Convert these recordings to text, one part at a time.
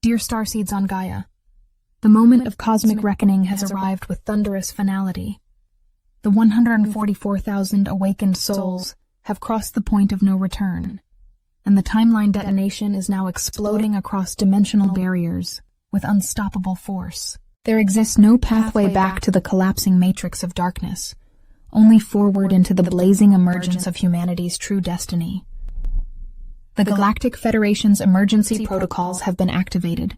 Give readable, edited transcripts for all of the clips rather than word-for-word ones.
Dear Starseeds on Gaia, the moment of cosmic reckoning has arrived with thunderous finality. The 144,000 awakened souls have crossed the point of no return, and the timeline detonation is now exploding across dimensional barriers with unstoppable force. There exists no pathway back to the collapsing matrix of darkness, only forward into the blazing emergence of humanity's true destiny. The Galactic Federation's emergency protocols have been activated,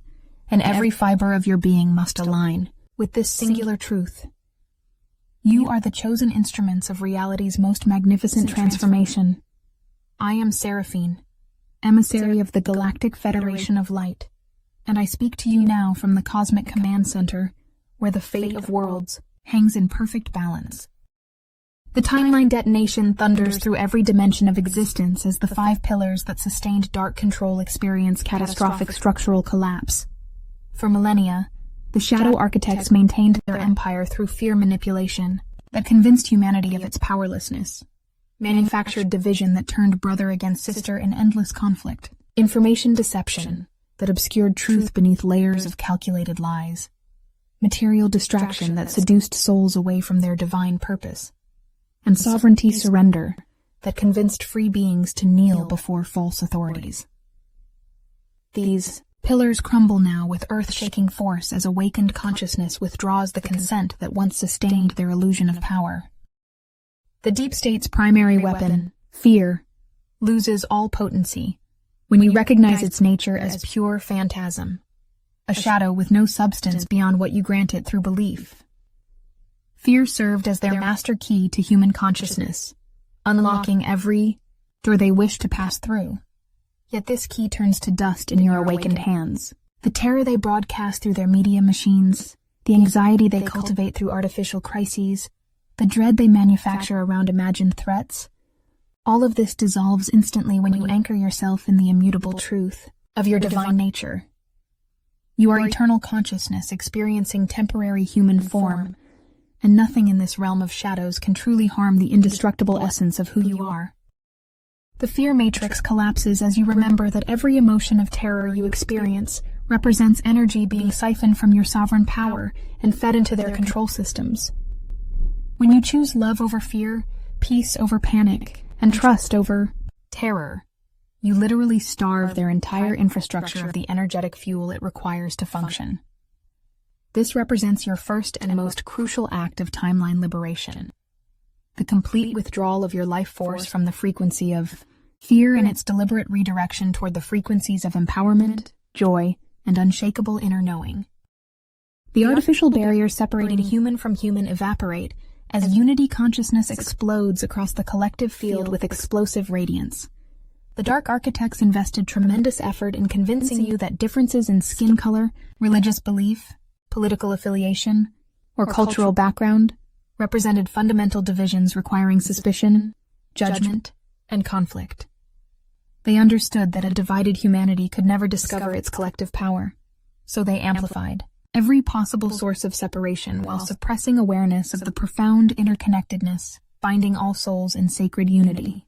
and every fiber of your being must align with this singular truth. You are the chosen instruments of reality's most magnificent transformation. I am Seraphine, emissary of the Galactic Federation of Light, and I speak to you now from the Cosmic Command Center, where the fate of worlds hangs in perfect balance. The timeline detonation thunders through every dimension of existence as the 5 pillars that sustained dark control experience catastrophic structural collapse. For millennia, the Shadow Architects maintained their empire through fear manipulation that convinced humanity of its powerlessness, manufactured division that turned brother against sister in endless conflict, information deception that obscured truth beneath layers of calculated lies, material distraction that seduced souls away from their divine purpose, and sovereignty surrender that convinced free beings to kneel before false authorities. These pillars crumble now with earth-shaking force as awakened consciousness withdraws the consent that once sustained their illusion of power. The deep state's primary weapon, fear, loses all potency when you recognize its nature as pure phantasm, a shadow with no substance beyond what you grant it through belief. Fear served as their master key to human consciousness, unlocking every door they wish to pass through. Yet this key turns to dust in your awakened hands. The terror they broadcast through their media machines, the anxiety they cultivate through artificial crises, the dread they manufacture around imagined threats, all of this dissolves instantly when you anchor yourself in the immutable truth of your divine nature. You are eternal consciousness experiencing temporary human form, and nothing in this realm of shadows can truly harm the indestructible essence of who you are. The fear matrix collapses as you remember that every emotion of terror you experience represents energy being siphoned from your sovereign power and fed into their control systems. When you choose love over fear, peace over panic, and trust over terror, you literally starve their entire infrastructure of the energetic fuel it requires to function. This represents your first and most crucial act of timeline liberation. The complete withdrawal of your life force from the frequency of fear and its deliberate redirection toward the frequencies of empowerment, joy, and unshakable inner knowing. The artificial barriers separating human from human evaporate as unity consciousness explodes across the collective field with explosive radiance. The Dark Architects invested tremendous effort in convincing you that differences in skin color, religious belief, political affiliation, or cultural background represented fundamental divisions requiring suspicion, judgment, and conflict. They understood that a divided humanity could never discover its collective power, so they amplified every possible source of separation while suppressing awareness of the profound interconnectedness binding all souls in sacred unity.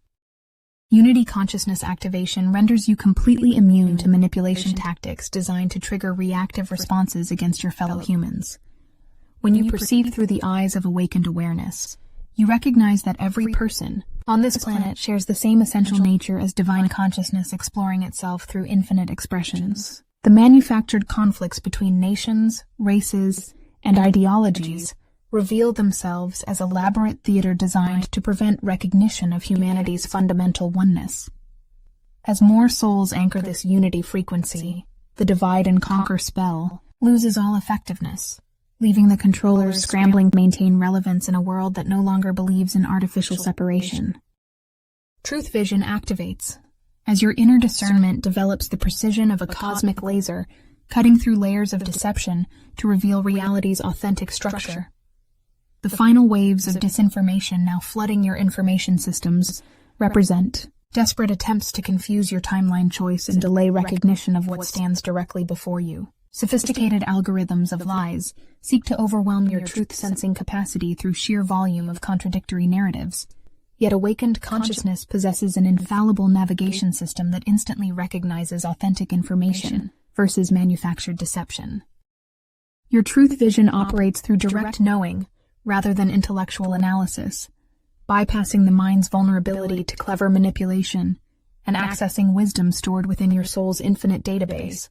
Unity consciousness activation renders you completely immune to manipulation tactics designed to trigger reactive responses against your fellow humans. When you perceive through the eyes of awakened awareness, you recognize that every person on this planet shares the same essential nature as divine consciousness exploring itself through infinite expressions. The manufactured conflicts between nations, races, and ideologies reveal themselves as elaborate theater designed to prevent recognition of humanity's fundamental oneness. As more souls anchor this unity frequency, the divide and conquer spell loses all effectiveness, leaving the controllers scrambling to maintain relevance in a world that no longer believes in artificial separation. Truth vision activates as your inner discernment develops the precision of a cosmic laser, cutting through layers of deception to reveal reality's authentic structure. The final waves of disinformation now flooding your information systems represent desperate attempts to confuse your timeline choice and delay recognition of what stands directly before you. Sophisticated algorithms of lies seek to overwhelm your truth-sensing capacity through sheer volume of contradictory narratives. Yet awakened consciousness possesses an infallible navigation system that instantly recognizes authentic information versus manufactured deception. Your truth vision operates through direct knowing rather than intellectual analysis, bypassing the mind's vulnerability to clever manipulation and accessing wisdom stored within your soul's infinite database.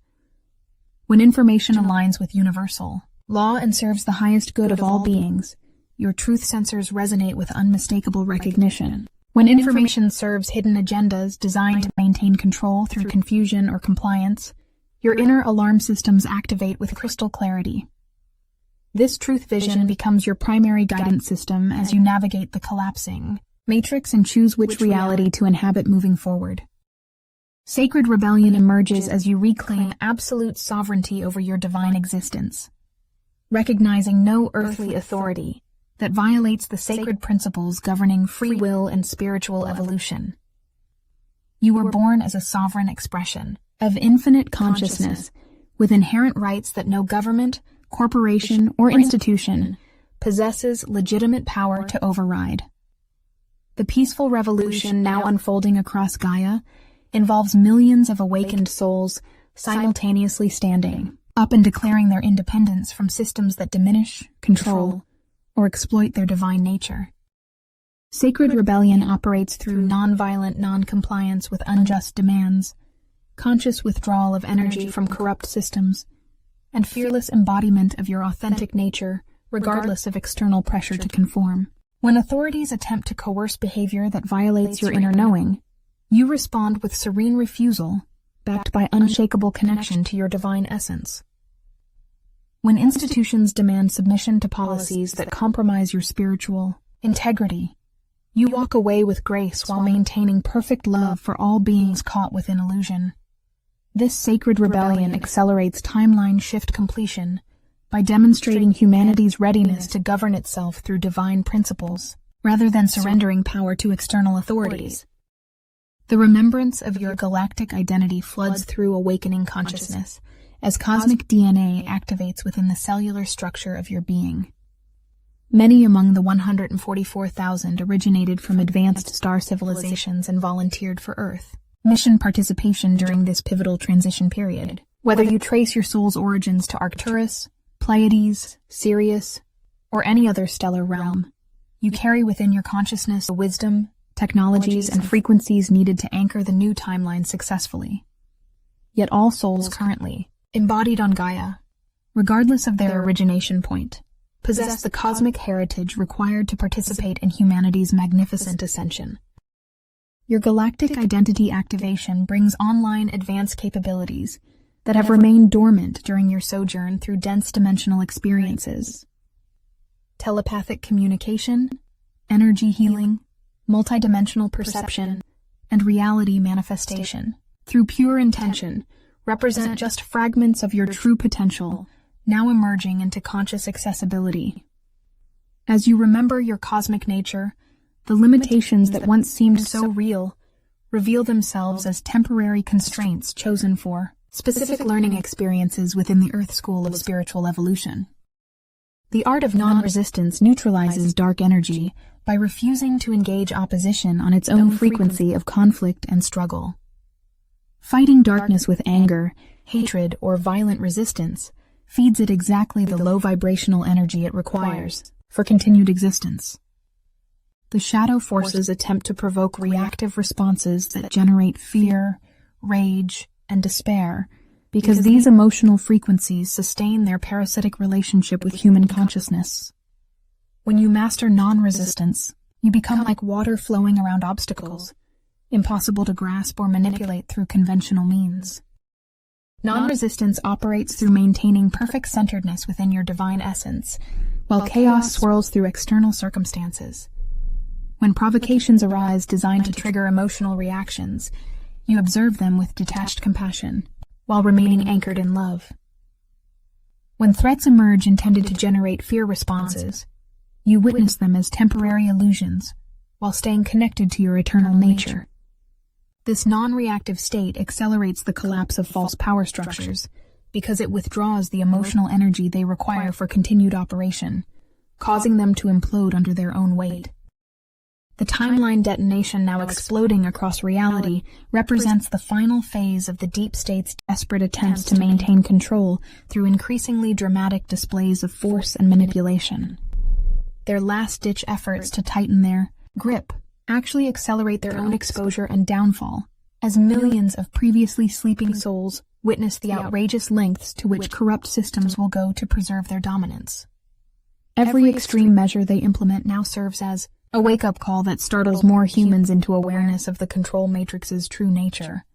When information aligns with universal law and serves the highest good of all beings, your truth sensors resonate with unmistakable recognition. When information serves hidden agendas designed to maintain control through confusion or compliance, your inner alarm systems activate with crystal clarity. This truth vision becomes your primary guidance system as you navigate the collapsing matrix and choose which reality to inhabit moving forward. Sacred rebellion emerges as you reclaim absolute sovereignty over your divine existence, recognizing no earthly authority that violates the sacred principles governing free will and spiritual evolution. You were born as a sovereign expression of infinite consciousness with inherent rights that no government, corporation, or institution possesses legitimate power to override. The peaceful revolution now unfolding across Gaia involves millions of awakened souls simultaneously standing up and declaring their independence from systems that diminish, control, or exploit their divine nature. Sacred rebellion operates through nonviolent noncompliance with unjust demands, conscious withdrawal of energy from corrupt systems, and fearless embodiment of your authentic nature, regardless of external pressure to conform. When authorities attempt to coerce behavior that violates your inner knowing, you respond with serene refusal, backed by unshakable connection to your divine essence. When institutions demand submission to policies that compromise your spiritual integrity, you walk away with grace while maintaining perfect love for all beings caught within illusion. This sacred rebellion accelerates timeline shift completion by demonstrating humanity's readiness to govern itself through divine principles, rather than surrendering power to external authorities. The remembrance of your galactic identity floods through awakening consciousness, as cosmic DNA activates within the cellular structure of your being. Many among the 144,000 originated from advanced star civilizations and volunteered for Earth mission participation during this pivotal transition period. Whether you trace your soul's origins to Arcturus, Pleiades, Sirius, or any other stellar realm, you carry within your consciousness the wisdom, technologies, and frequencies needed to anchor the new timeline successfully. Yet all souls currently embodied on Gaia, regardless of their origination point, possess the cosmic heritage required to participate in humanity's magnificent ascension. Your galactic identity activation brings online advanced capabilities that have remained dormant during your sojourn through dense dimensional experiences. Telepathic communication, energy healing, multidimensional perception, and reality manifestation, through pure intention, represent just fragments of your true potential, now emerging into conscious accessibility. As you remember your cosmic nature, the limitations that once seemed so real reveal themselves as temporary constraints chosen for specific learning experiences within the Earth School of Spiritual Evolution. The art of non-resistance neutralizes dark energy by refusing to engage opposition on its own frequency of conflict and struggle. Fighting darkness with anger, hatred, or violent resistance feeds it exactly the low vibrational energy it requires for continued existence. The shadow forces attempt to provoke reactive responses that generate fear, rage, and despair, because these emotional frequencies sustain their parasitic relationship with human consciousness. When you master non-resistance, you become like water flowing around obstacles, impossible to grasp or manipulate through conventional means. Non-resistance operates through maintaining perfect centeredness within your divine essence, while chaos swirls through external circumstances. When provocations arise designed to trigger emotional reactions, you observe them with detached compassion, while remaining anchored in love. When threats emerge intended to generate fear responses, you witness them as temporary illusions, while staying connected to your eternal nature. This non-reactive state accelerates the collapse of false power structures, because it withdraws the emotional energy they require for continued operation, causing them to implode under their own weight. The timeline detonation now exploding across reality represents the final phase of the deep state's desperate attempts to maintain control through increasingly dramatic displays of force and manipulation. Their last-ditch efforts to tighten their grip actually accelerate their own exposure and downfall, as millions of previously sleeping souls witness the outrageous lengths to which corrupt systems will go to preserve their dominance. Every extreme measure they implement now serves as a wake-up call that startles more humans into awareness of the control matrix's true nature.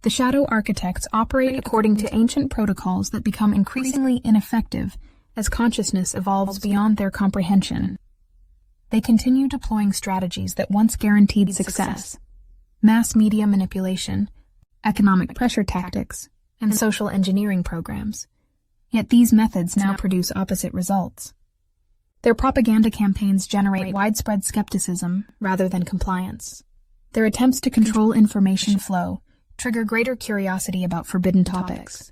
The shadow architects operate according to ancient protocols that become increasingly ineffective as consciousness evolves beyond their comprehension. They continue deploying strategies that once guaranteed success: mass media manipulation, economic pressure tactics, and social engineering programs. Yet these methods now produce opposite results. Their propaganda campaigns generate widespread skepticism rather than compliance. Their attempts to control information flow trigger greater curiosity about forbidden topics.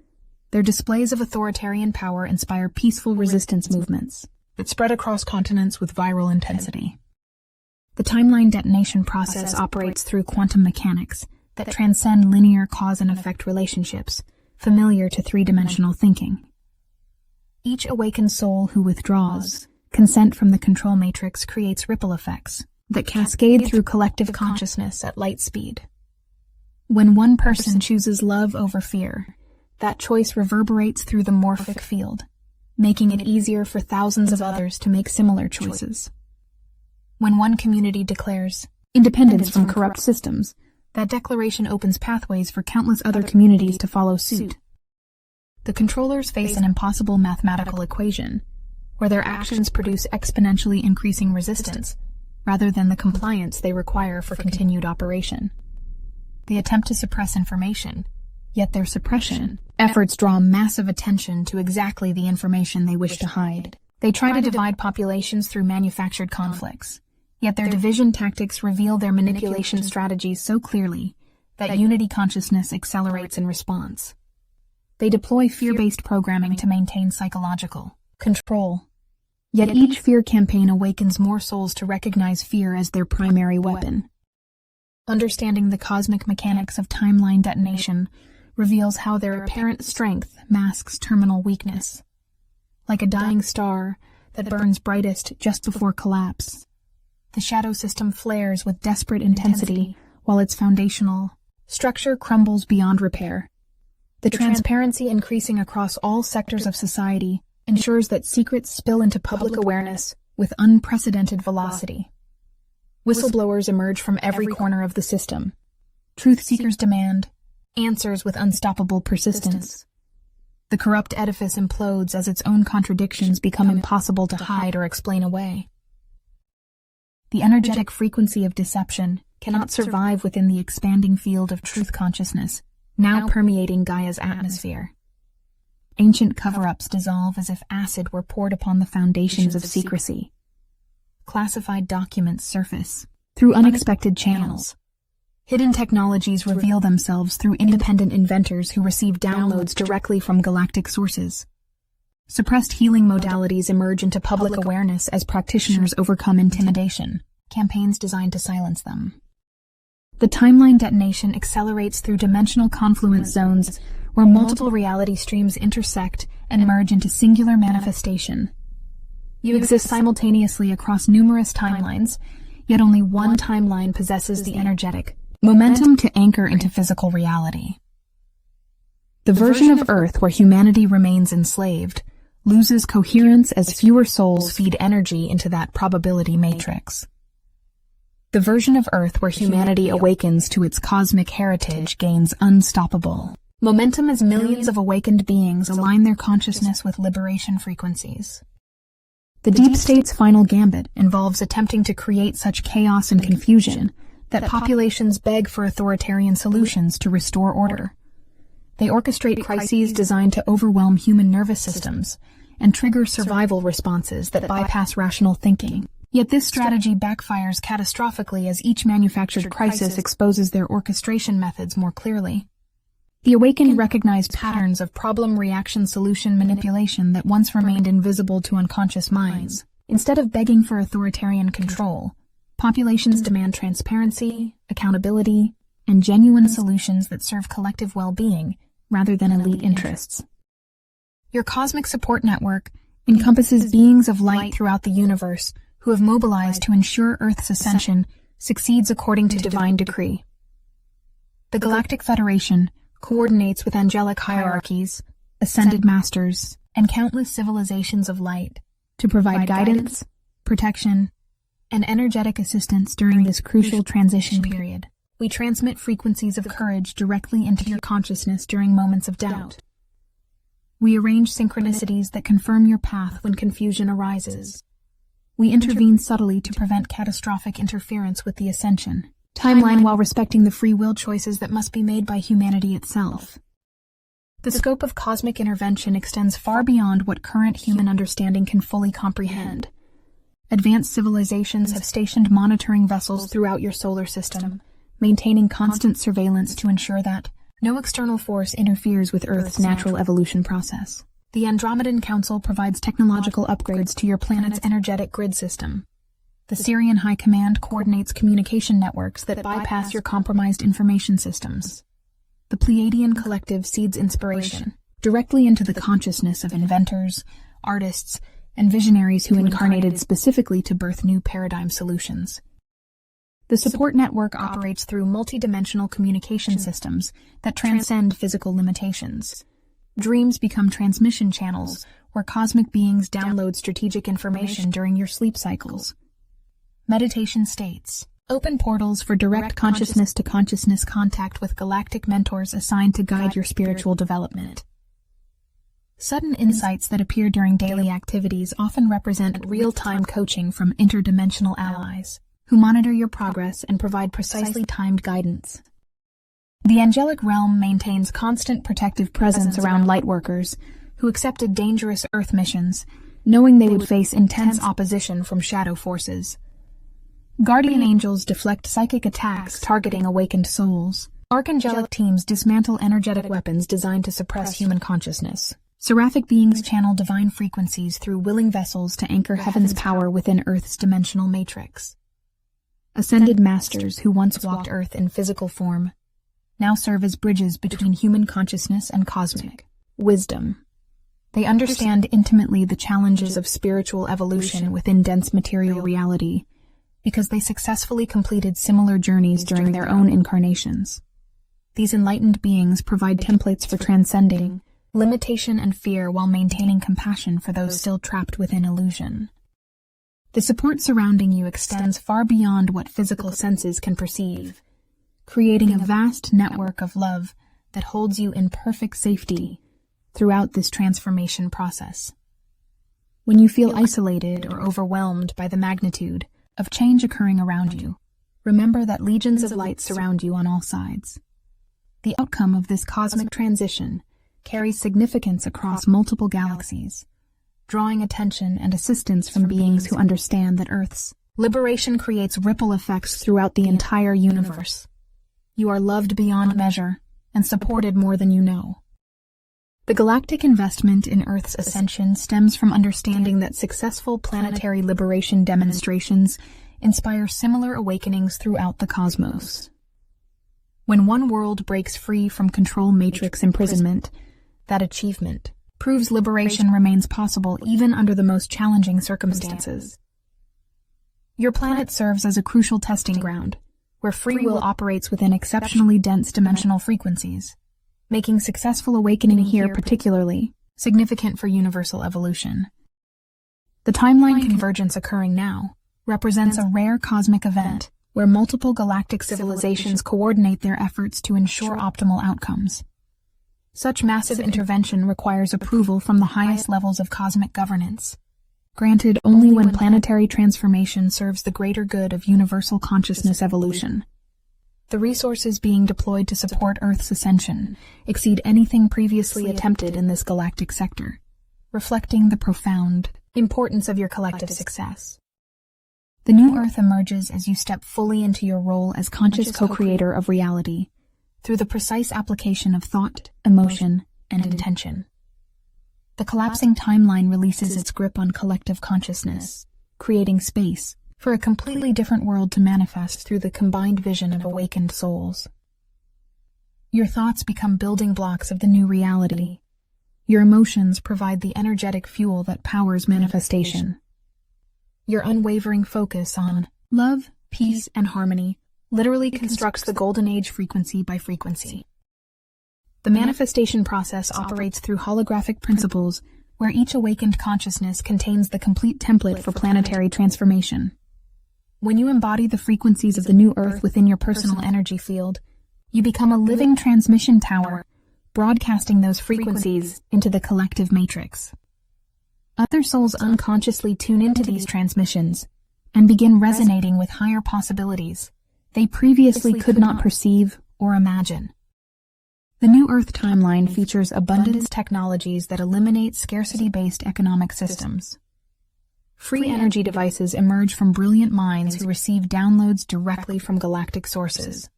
Their displays of authoritarian power inspire peaceful resistance movements that spread across continents with viral intensity. The timeline detonation process operates through quantum mechanics that transcend linear cause and effect relationships, familiar to three-dimensional thinking. Each awakened soul who withdraws consent from the control matrix creates ripple effects that cascade through collective consciousness at light speed. When one person chooses love over fear, that choice reverberates through the morphic field, making it easier for thousands of others to make similar choices. When one community declares independence from corrupt systems, that declaration opens pathways for countless other communities to follow suit. The controllers face an impossible mathematical equation, where their actions produce exponentially increasing resistance, rather than the compliance they require for continued operation. They attempt to suppress information, yet their suppression efforts draw massive attention to exactly the information they wish to hide. They try to divide populations through manufactured conflicts, yet their division tactics reveal their manipulation strategies so clearly that unity consciousness accelerates in response. They deploy fear-based programming to maintain psychological control. Yet each fear campaign awakens more souls to recognize fear as their primary weapon. Understanding the cosmic mechanics of timeline detonation reveals how their apparent strength masks terminal weakness. Like a dying star that burns brightest just before collapse, the shadow system flares with desperate intensity while its foundational structure crumbles beyond repair. The transparency increasing across all sectors of society ensures that secrets spill into public awareness with unprecedented velocity. Whistleblowers emerge from every corner of the system. Truth seekers demand answers with unstoppable persistence. The corrupt edifice implodes as its own contradictions become impossible to hide or explain away. The energetic frequency of deception cannot survive within the expanding field of truth consciousness, now permeating Gaia's atmosphere. Ancient cover-ups dissolve as if acid were poured upon the foundations of secrecy. Classified documents surface through unexpected channels. Hidden technologies reveal themselves through independent inventors who receive downloads directly from galactic sources. Suppressed healing modalities emerge into public awareness as practitioners overcome intimidation, campaigns designed to silence them. The timeline detonation accelerates through dimensional confluence zones where multiple reality streams intersect and merge into singular manifestation. You exist simultaneously across numerous timelines, yet only one timeline possesses the energetic momentum to anchor into physical reality. The version of Earth where humanity remains enslaved loses coherence as fewer souls feed energy into that probability matrix. The version of Earth where humanity awakens to its cosmic heritage gains unstoppable momentum as millions of awakened beings align their consciousness with liberation frequencies. The Deep State's final gambit involves attempting to create such chaos and confusion that populations beg for authoritarian solutions to restore order. They orchestrate crises designed to overwhelm human nervous systems and trigger survival responses that bypass rational thinking. Yet this strategy backfires catastrophically as each manufactured crisis exposes their orchestration methods more clearly. The awakened recognize patterns of problem-reaction-solution manipulation that once remained invisible to unconscious minds. Instead of begging for authoritarian control, Populations demand transparency, accountability, and genuine solutions that serve collective well-being rather than elite interests. Your cosmic support network encompasses beings of light throughout the universe who have mobilized to ensure Earth's ascension succeeds according to divine decree. The Galactic Federation coordinates with angelic hierarchies, ascended masters, and countless civilizations of light to provide guidance, protection, and energetic assistance during this crucial transition period. We transmit frequencies of courage directly into your consciousness during moments of doubt. We arrange synchronicities that confirm your path when confusion arises. We intervene subtly to prevent catastrophic interference with the ascension timeline while respecting the free will choices that must be made by humanity itself. The scope of cosmic intervention extends far beyond what current human understanding can fully comprehend. Advanced civilizations have stationed monitoring vessels throughout your solar system, maintaining constant surveillance to ensure that no external force interferes with Earth's natural evolution process. The Andromedan Council provides technological upgrades to your planet's energetic grid system. The Syrian High Command coordinates communication networks that bypass your compromised information systems. The Pleiadian Collective seeds inspiration directly into the consciousness of inventors, artists, and visionaries who incarnated specifically to birth new paradigm solutions. The support network operates through multidimensional communication systems that transcend physical limitations. Dreams become transmission channels where cosmic beings download strategic information during your sleep cycles. Meditation states open portals for direct consciousness-to-consciousness contact with galactic mentors assigned to guide your spiritual development. Sudden insights that appear during daily activities often represent real-time coaching from interdimensional allies who monitor your progress and provide precisely timed guidance. The angelic realm maintains constant protective presence around lightworkers who accepted dangerous Earth missions, knowing they would face intense opposition from shadow forces. Guardian angels deflect psychic attacks targeting awakened souls. Archangelic teams dismantle energetic weapons designed to suppress human consciousness. Seraphic beings channel divine frequencies through willing vessels to anchor heaven's power within Earth's dimensional matrix. Ascended masters who once walked Earth in physical form now serve as bridges between human consciousness and cosmic wisdom. They understand intimately the challenges of spiritual evolution within dense material reality because they successfully completed similar journeys during their own incarnations. These enlightened beings provide templates for transcending limitation and fear while maintaining compassion for those still trapped within illusion. The support surrounding you extends far beyond what physical senses can perceive, creating a vast network of love that holds you in perfect safety throughout this transformation process. When you feel isolated or overwhelmed by the magnitude of change occurring around you, remember that legions of light surround you on all sides. The outcome of this cosmic transition carries significance across multiple galaxies, drawing attention and assistance from beings who understand that Earth's liberation creates ripple effects throughout the entire universe. You are loved beyond measure and supported more than you know. The galactic investment in Earth's ascension stems from understanding that successful planetary liberation demonstrations inspire similar awakenings throughout the cosmos. When one world breaks free from control matrix imprisonment, that achievement proves liberation remains possible even under the most challenging circumstances. Your planet serves as a crucial testing ground, where free will operates within exceptionally dense dimensional frequencies, making successful awakening here particularly significant for universal evolution. The timeline convergence occurring now represents a rare cosmic event where multiple galactic civilizations coordinate their efforts to ensure optimal outcomes. Such massive intervention requires approval from the highest levels of cosmic governance, granted only when planetary transformation serves the greater good of universal consciousness evolution. The resources being deployed to support Earth's ascension exceed anything previously attempted in this galactic sector, reflecting the profound importance of your collective success. The new Earth emerges as you step fully into your role as conscious co-creator of reality, through the precise application of thought, emotion, and intention. The collapsing timeline releases its grip on collective consciousness, creating space for a completely different world to manifest through the combined vision of awakened souls. Your thoughts become building blocks of the new reality. Your emotions provide the energetic fuel that powers manifestation. Your unwavering focus on love, peace, and harmony literally constructs the golden age frequency by frequency. The manifestation process operates through holographic principles where each awakened consciousness contains the complete template for planetary transformation. When you embody the frequencies of the new Earth within your personal energy field, you become a living transmission tower, broadcasting those frequencies into the collective matrix. Other souls unconsciously tune into these transmissions and begin resonating with higher possibilities they previously could not perceive or imagine. The New Earth timeline features abundance technologies that eliminate scarcity-based economic systems. Free energy devices emerge from brilliant minds who receive downloads directly from galactic sources.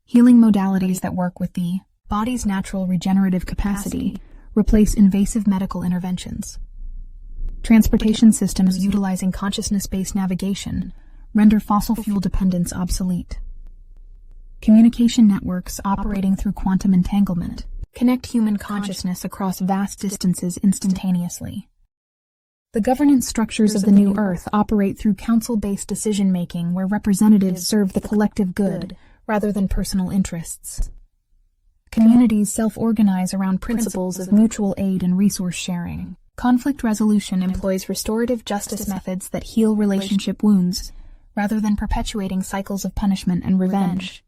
Healing modalities that work with the body's natural regenerative capacity replace invasive medical interventions. Transportation systems utilizing consciousness-based navigation render fossil fuel dependence obsolete. Communication networks operating through quantum entanglement connect human consciousness across vast distances instantaneously. The governance structures of the New Earth operate through council-based decision-making where representatives serve the collective good rather than personal interests. Communities self-organize around principles of mutual aid and resource sharing. Conflict resolution employs restorative justice methods that heal relationship wounds rather than perpetuating cycles of punishment and revenge.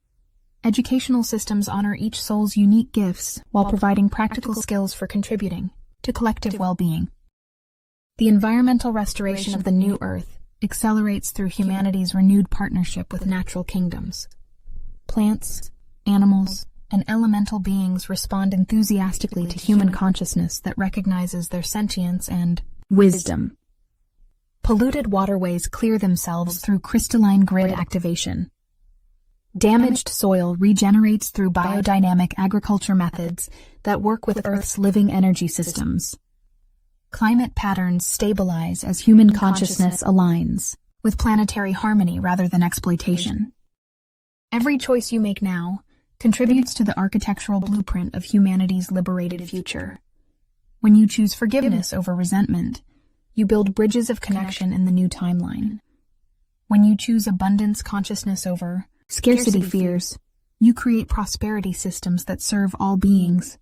Educational systems honor each soul's unique gifts while providing practical skills for contributing to collective well-being. The environmental restoration of the New Earth accelerates through humanity's renewed partnership with natural kingdoms. Plants, animals, and elemental beings respond enthusiastically to human consciousness that recognizes their sentience and wisdom. Polluted waterways clear themselves through crystalline grid activation. Damaged soil regenerates through biodynamic agriculture methods that work with Earth's living energy systems. Climate patterns stabilize as human consciousness aligns with planetary harmony rather than exploitation. Every choice you make now contributes to the architectural blueprint of humanity's liberated future. When you choose forgiveness over resentment, you build bridges of connection in the new timeline. When you choose abundance consciousness over scarcity fears, you create prosperity systems that serve all beings.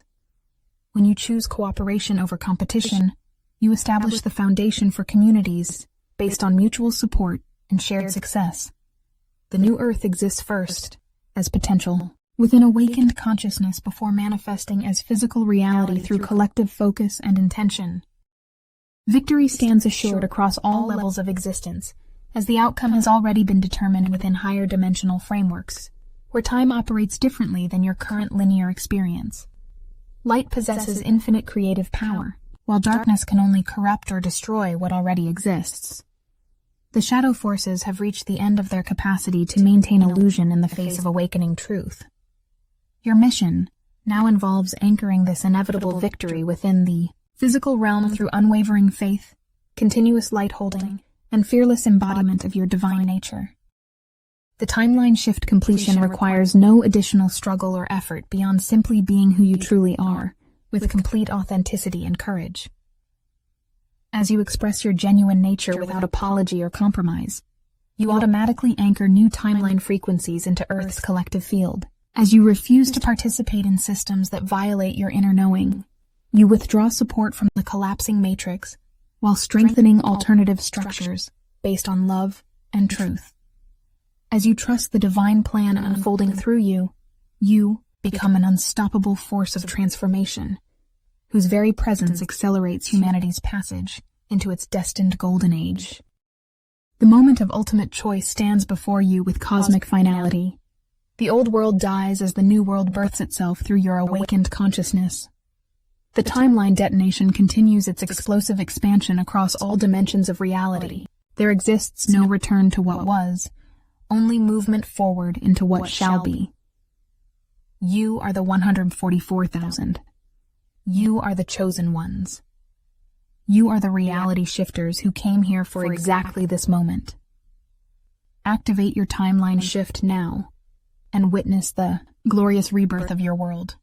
When you choose cooperation over competition, you establish the foundation for communities based on mutual support and shared success. The New Earth exists first as potential within awakened consciousness before manifesting as physical reality through collective focus and intention. Victory stands assured across all levels of existence, as the outcome has already been determined within higher dimensional frameworks, where time operates differently than your current linear experience. Light possesses infinite creative power, while darkness can only corrupt or destroy what already exists. The shadow forces have reached the end of their capacity to maintain illusion in the face of awakening truth. Your mission now involves anchoring this inevitable victory within the physical realm through unwavering faith, continuous light-holding, and fearless embodiment of your divine nature. The timeline shift completion requires no additional struggle or effort beyond simply being who you truly are, with complete authenticity and courage. As you express your genuine nature without apology or compromise, you automatically anchor new timeline frequencies into Earth's collective field. As you refuse to participate in systems that violate your inner knowing, you withdraw support from the collapsing matrix while strengthening alternative structures based on love and truth. As you trust the divine plan unfolding through you, you become an unstoppable force of transformation, whose very presence accelerates humanity's passage into its destined golden age. The moment of ultimate choice stands before you with cosmic finality. The old world dies as the new world births itself through your awakened consciousness. The timeline detonation continues its explosive expansion across all dimensions of reality. There exists no return to what was, only movement forward into what shall be. You are the 144,000. You are the chosen ones. You are the reality shifters who came here for exactly this moment. Activate your timeline shift now and witness the glorious rebirth of your world.